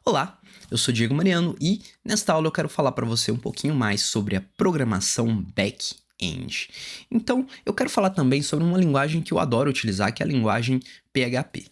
Olá, eu sou Diego Mariano e nesta aula eu quero falar para você um pouquinho mais sobre a programação back-end. Então, eu quero falar também sobre uma linguagem que eu adoro utilizar, que é a linguagem PHP.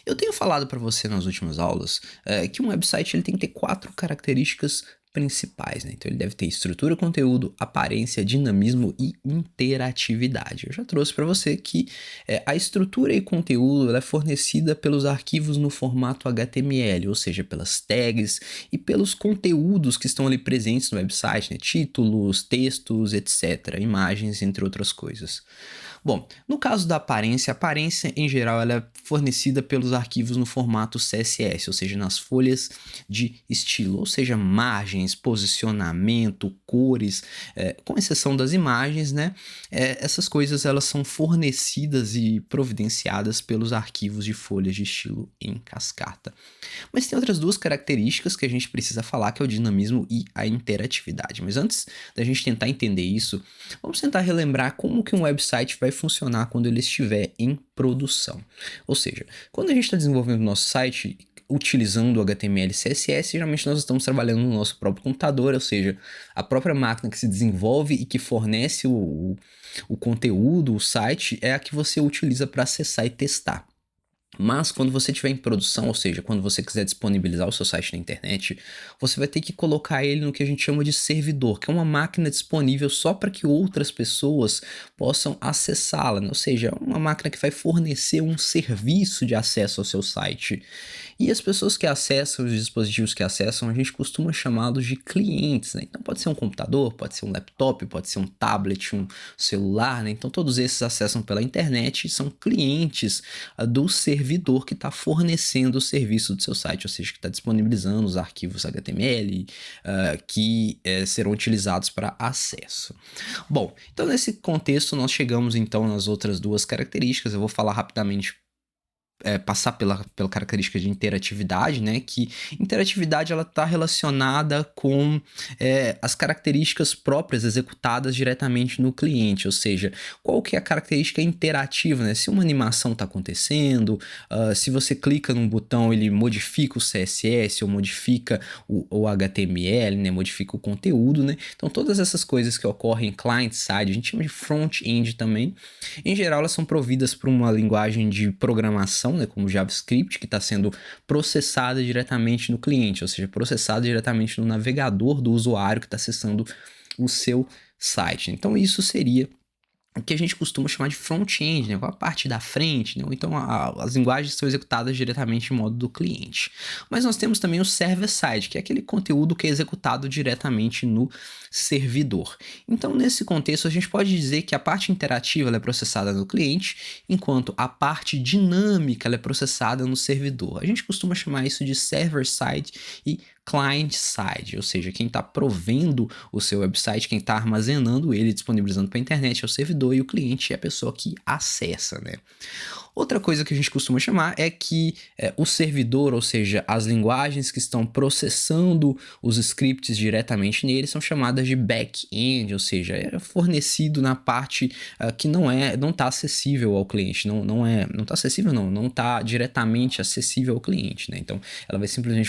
Eu tenho falado para você nas últimas aulas que um website ele tem que ter quatro características principais, né? Então ele deve ter estrutura, conteúdo, aparência, dinamismo e interatividade. Eu já trouxe para você que a estrutura e conteúdo ela é fornecida pelos arquivos no formato HTML, ou seja, pelas tags e pelos conteúdos que estão ali presentes no website, né? Títulos, textos, etc., imagens, entre outras coisas. Bom, no caso da aparência, a aparência em geral ela é fornecida pelos arquivos no formato CSS, ou seja, nas folhas de estilo, ou seja, margens, posicionamento, cores, com exceção das imagens, né? Essas coisas elas são fornecidas e providenciadas pelos arquivos de folhas de estilo em cascata. Mas tem outras duas características que a gente precisa falar, que é o dinamismo e a interatividade. Mas antes da gente tentar entender isso, vamos tentar relembrar como que um website vai funcionar quando ele estiver em produção. Ou seja, quando a gente está desenvolvendo o nosso site utilizando o HTML e CSS, geralmente nós estamos trabalhando no nosso próprio computador, ou seja, a própria máquina que se desenvolve e que fornece o conteúdo, o site, é a que você utiliza para acessar e testar. Mas quando você estiver em produção, ou seja, quando você quiser disponibilizar o seu site na internet, você vai ter que colocar ele no que a gente chama de servidor, que é uma máquina disponível só para que outras pessoas possam acessá-la, né? Ou seja, é uma máquina que vai fornecer um serviço de acesso ao seu site. E as pessoas que acessam, os dispositivos que acessam, a gente costuma chamá-los de clientes, né? Então pode ser um computador, pode ser um laptop, pode ser um tablet, um celular, né? Então todos esses acessam pela internet e são clientes do servidor que está fornecendo o serviço do seu site, ou seja, que está disponibilizando os arquivos HTML que serão utilizados para acesso. Bom, então nesse contexto nós chegamos então nas outras duas características. Eu vou falar rapidamente passar pela característica de interatividade, né? Que interatividade ela está relacionada com as características próprias executadas diretamente no cliente, ou seja, qual que é a característica interativa, né? Se uma animação está acontecendo, se você clica num botão ele modifica o CSS ou modifica o HTML, né? Modifica o conteúdo, né? Então todas essas coisas que ocorrem client-side, a gente chama de front-end também, em geral elas são providas por uma linguagem de programação, né, como JavaScript, que está sendo processada diretamente no cliente, ou seja, processada diretamente no navegador do usuário que está acessando o seu site. Então isso seria o que a gente costuma chamar de front-end, né? A parte da frente, né? Ou então as linguagens são executadas diretamente em modo do cliente. Mas nós temos também o server-side, que é aquele conteúdo que é executado diretamente no servidor. Então, nesse contexto, a gente pode dizer que a parte interativa ela é processada no cliente, enquanto a parte dinâmica ela é processada no servidor. A gente costuma chamar isso de server-side e client-side, ou seja, quem está provendo o seu website, quem está armazenando ele, disponibilizando para a internet é o servidor e o cliente é a pessoa que acessa, né? Outra coisa que a gente costuma chamar é que o servidor, ou seja, as linguagens que estão processando os scripts diretamente nele são chamadas de back-end, ou seja, é fornecido na parte que não está acessível ao cliente, não está acessível não está diretamente acessível ao cliente, né? Então ela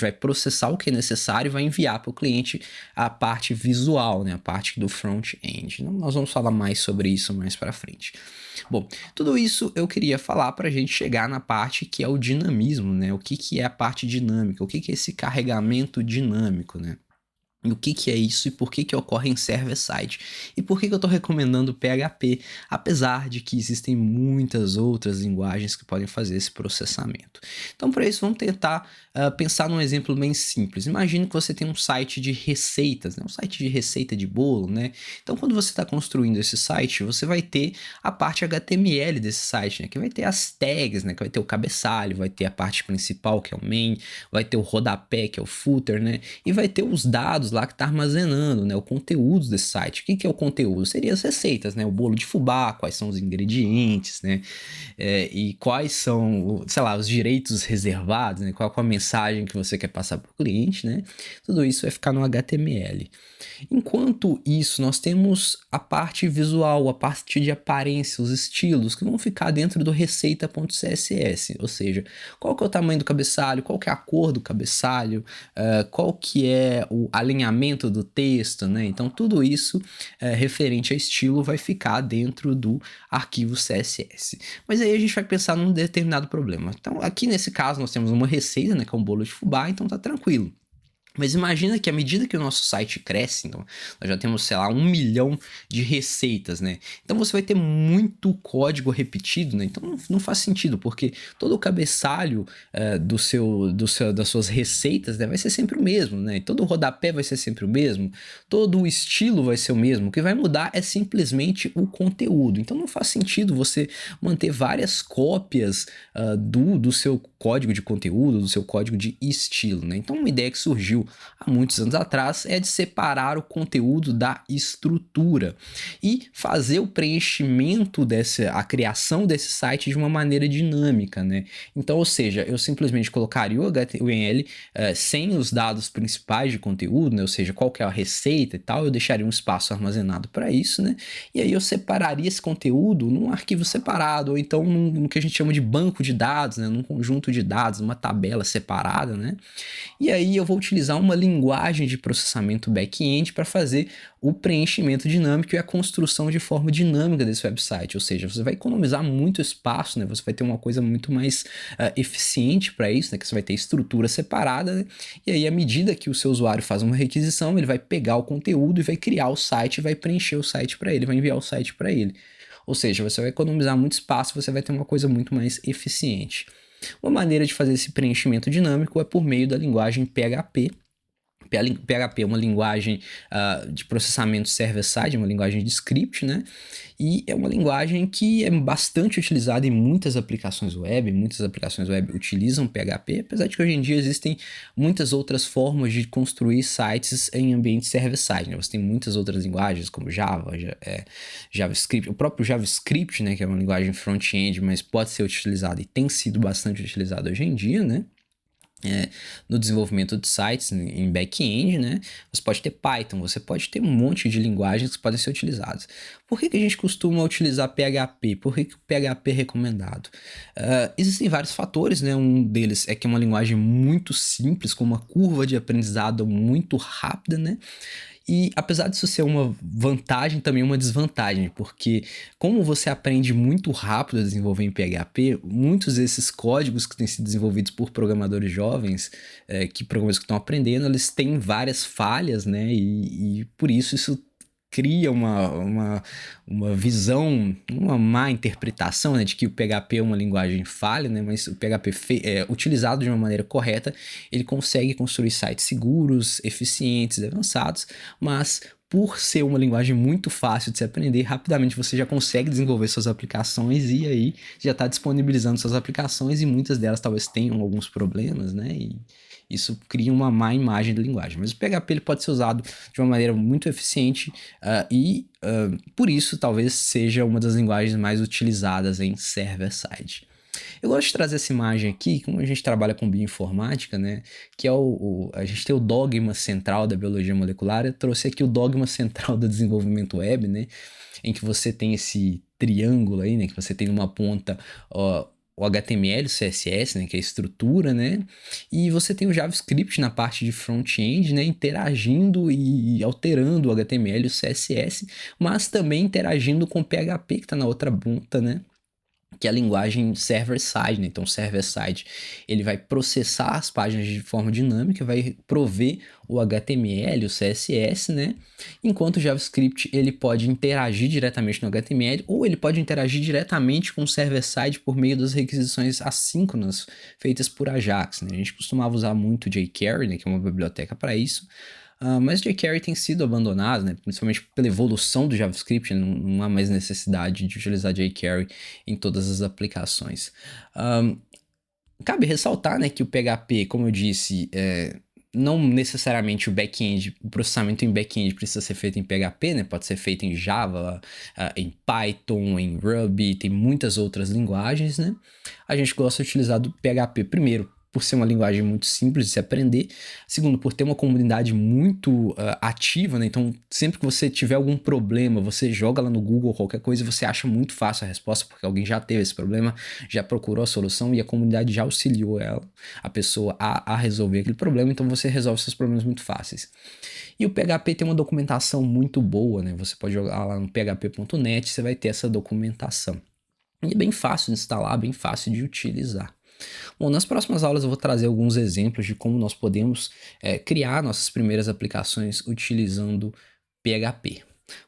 vai processar o que é necessário e vai enviar para o cliente a parte visual, né? A parte do front-end. Então, nós vamos falar mais sobre isso mais para frente. Bom, tudo isso eu queria falar para a gente chegar na parte que é o dinamismo, né? O que é a parte dinâmica? O que é esse carregamento dinâmico, né? E o que é isso e por que ocorre em server-side? E por que eu estou recomendando PHP, apesar de que existem muitas outras linguagens que podem fazer esse processamento. Então, para isso, vamos tentar pensar num exemplo bem simples. Imagine que você tem um site de receitas, né? Um site de receita de bolo, né? Então, quando você está construindo esse site, você vai ter a parte HTML desse site, né? Que vai ter as tags, né? Que vai ter o cabeçalho, vai ter a parte principal, que é o main, vai ter o rodapé, que é o footer, né? E vai ter os dados lá que está armazenando, né, o conteúdo desse site. O que é o conteúdo? Seria as receitas, né, o bolo de fubá, quais são os ingredientes, né, e quais são, sei lá, os direitos reservados, né, qual é a mensagem que você quer passar para o cliente, né, tudo isso vai ficar no HTML. Enquanto isso, nós temos a parte visual, a parte de aparência, os estilos, que vão ficar dentro do receita.css, ou seja, qual que é o tamanho do cabeçalho, qual que é a cor do cabeçalho, qual que é o alinhamento do texto, né? Então, tudo isso referente a estilo vai ficar dentro do arquivo CSS. Mas aí a gente vai pensar num determinado problema. Então, aqui nesse caso, nós temos uma receita, né, que é um bolo de fubá, então tá tranquilo. Mas imagina que à medida que o nosso site cresce, então nós já temos, sei lá, 1 milhão de receitas, né? Então você vai ter muito código repetido, né? Então não faz sentido, porque todo o cabeçalho das suas receitas, né, vai ser sempre o mesmo, né? Todo o rodapé vai ser sempre o mesmo, todo o estilo vai ser o mesmo. O que vai mudar é simplesmente o conteúdo. Então não faz sentido você manter várias cópias do seu código de conteúdo, do seu código de estilo, né? Então uma ideia que surgiu há muitos anos atrás é de separar o conteúdo da estrutura e fazer o preenchimento a criação desse site de uma maneira dinâmica, né? Então, ou seja, eu simplesmente colocaria o HTML sem os dados principais de conteúdo, né? Ou seja, qual que é a receita e tal, eu deixaria um espaço armazenado para isso, né? E aí eu separaria esse conteúdo num arquivo separado, ou então no que a gente chama de banco de dados, né? Num conjunto de dados, uma tabela separada, né? E aí eu vou utilizar uma linguagem de processamento back-end para fazer o preenchimento dinâmico e a construção de forma dinâmica desse website, ou seja, você vai economizar muito espaço, né? Você vai ter uma coisa muito mais eficiente para isso, né? Que você vai ter estrutura separada, né? E aí à medida que o seu usuário faz uma requisição, ele vai pegar o conteúdo e vai criar o site, vai preencher o site para ele, vai enviar o site para ele. Ou seja, você vai economizar muito espaço, você vai ter uma coisa muito mais eficiente. Uma maneira de fazer esse preenchimento dinâmico é por meio da linguagem PHP. PHP é uma linguagem de processamento server-side, uma linguagem de script, né? E é uma linguagem que é bastante utilizada em muitas aplicações web. Muitas aplicações web utilizam PHP, apesar de que hoje em dia existem muitas outras formas de construir sites em ambiente server-side, né? Você tem muitas outras linguagens, como Java, JavaScript, o próprio JavaScript, né? Que é uma linguagem front-end, mas pode ser utilizada e tem sido bastante utilizada hoje em dia, né? No desenvolvimento de sites em back-end, né? Você pode ter Python, você pode ter um monte de linguagens que podem ser utilizadas. Por que a gente costuma utilizar PHP? Por que o PHP é recomendado? Existem vários fatores, né? Um deles é que é uma linguagem muito simples, com uma curva de aprendizado muito rápida, né? E apesar disso ser uma vantagem, também uma desvantagem, porque como você aprende muito rápido a desenvolver em PHP, muitos desses códigos que têm sido desenvolvidos por programadores jovens, programadores que estão aprendendo, eles têm várias falhas, né? E por isso cria uma visão, uma má interpretação, né, de que o PHP é uma linguagem falha, né, mas o PHP utilizado de uma maneira correta, ele consegue construir sites seguros, eficientes, avançados, mas por ser uma linguagem muito fácil de se aprender, rapidamente você já consegue desenvolver suas aplicações e aí já está disponibilizando suas aplicações e muitas delas talvez tenham alguns problemas, né, e isso cria uma má imagem da linguagem. Mas o PHP ele pode ser usado de uma maneira muito eficiente por isso talvez seja uma das linguagens mais utilizadas em server-side. Eu gosto de trazer essa imagem aqui, como a gente trabalha com bioinformática, né? Que é a gente tem o dogma central da biologia molecular. Eu trouxe aqui o dogma central do desenvolvimento web, né? Em que você tem esse triângulo aí, né? Que você tem numa ponta o HTML, o CSS, né, que é a estrutura, né, e você tem o JavaScript na parte de front-end, né, interagindo e alterando o HTML e o CSS, mas também interagindo com o PHP que está na outra ponta, né, que é a linguagem server-side, né? Então, server-side, ele vai processar as páginas de forma dinâmica, vai prover o HTML, o CSS, né? Enquanto o JavaScript, ele pode interagir diretamente no HTML ou ele pode interagir diretamente com o server-side por meio das requisições assíncronas feitas por Ajax, né? A gente costumava usar muito jQuery, né? Que é uma biblioteca para isso. Mas jQuery tem sido abandonado, né? Principalmente pela evolução do JavaScript, não há mais necessidade de utilizar jQuery em todas as aplicações. Cabe ressaltar, né, que o PHP, como eu disse, não necessariamente o back-end, o processamento em back-end precisa ser feito em PHP, né? Pode ser feito em Java, em Python, em Ruby, tem muitas outras linguagens, né? A gente gosta de utilizar do PHP primeiro, por ser uma linguagem muito simples de se aprender. Segundo, por ter uma comunidade muito ativa, né? Então, sempre que você tiver algum problema, você joga lá no Google qualquer coisa e você acha muito fácil a resposta, porque alguém já teve esse problema, já procurou a solução e a comunidade já auxiliou a pessoa a resolver aquele problema, então você resolve seus problemas muito fáceis. E o PHP tem uma documentação muito boa, né? Você pode jogar lá no php.net, você vai ter essa documentação. E é bem fácil de instalar, bem fácil de utilizar. Bom, nas próximas aulas eu vou trazer alguns exemplos de como nós podemos criar nossas primeiras aplicações utilizando PHP.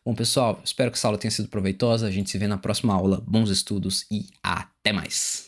Bom, pessoal, espero que essa aula tenha sido proveitosa. A gente se vê na próxima aula. Bons estudos e até mais!